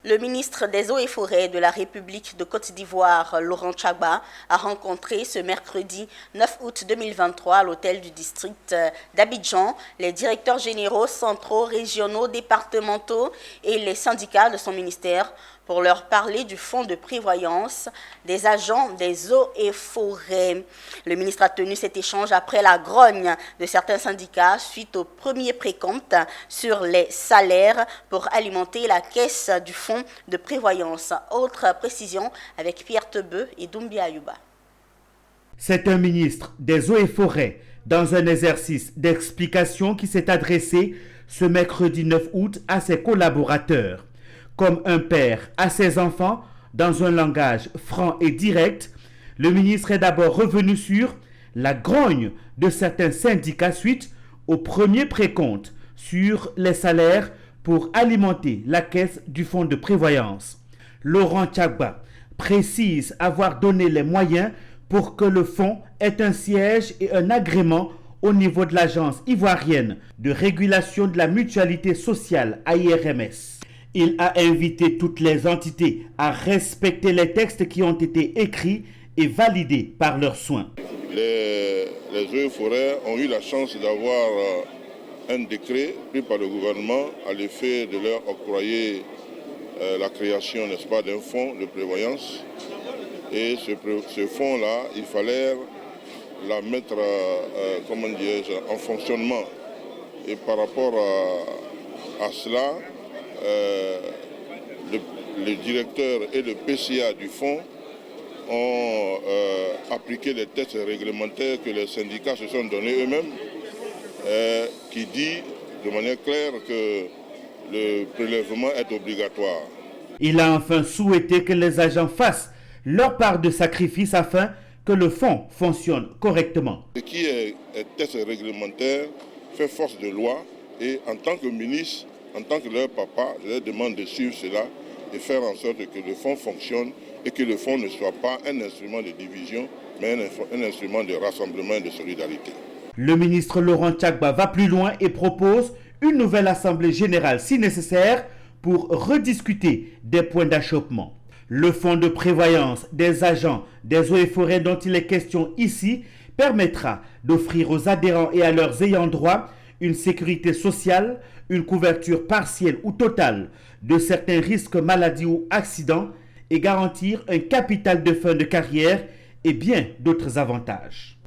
Le ministre des Eaux et Forêts de la République de Côte d'Ivoire, Laurent Tchagba, a rencontré ce mercredi 9 août 2023 à l'hôtel du district d'Abidjan les directeurs généraux, centraux, régionaux, départementaux et les syndicats de son ministère pour leur parler du fonds de prévoyance des agents des eaux et forêts. Le ministre a tenu cet échange après la grogne de certains syndicats suite au premier précompte sur les salaires pour alimenter la caisse du fonds de prévoyance. Autre précision avec Pierre Tebeu et Doumbia Ayuba. C'est un ministre des eaux et forêts dans un exercice d'explication qui s'est adressé ce mercredi 9 août à ses collaborateurs. Comme un père à ses enfants, dans un langage franc et direct, le ministre est d'abord revenu sur la grogne de certains syndicats suite au premier précompte sur les salaires pour alimenter la caisse du fonds de prévoyance. Laurent Tchagba précise avoir donné les moyens pour que le fonds ait un siège et un agrément au niveau de l'Agence ivoirienne de régulation de la mutualité sociale AIRMS. Il a invité toutes les entités à respecter les textes qui ont été écrits et validés par leurs soins. Les eaux et forêts ont eu la chance d'avoir un décret pris par le gouvernement à l'effet de leur octroyer la création, n'est-ce pas, d'un fonds de prévoyance. Et ce fonds-là, il fallait la mettre en fonctionnement. Et par rapport à cela, le directeur et le PCA du fonds ont appliqué les tests réglementaires que les syndicats se sont donnés eux-mêmes, qui dit de manière claire que le prélèvement est obligatoire. Il a enfin souhaité que les agents fassent leur part de sacrifice afin que le fonds fonctionne correctement. Ce qui est test réglementaire fait force de loi et en tant que ministre, en tant que leur papa, je leur demande de suivre cela et faire en sorte que le fonds fonctionne et que le fonds ne soit pas un instrument de division, mais un instrument de rassemblement et de solidarité. Le ministre Laurent Tchagba va plus loin et propose une nouvelle assemblée générale si nécessaire pour rediscuter des points d'achoppement. Le fonds de prévoyance des agents des eaux et forêts dont il est question ici permettra d'offrir aux adhérents et à leurs ayants droit une sécurité sociale, une couverture partielle ou totale de certains risques, maladies ou accidents et garantir un capital de fin de carrière et bien d'autres avantages.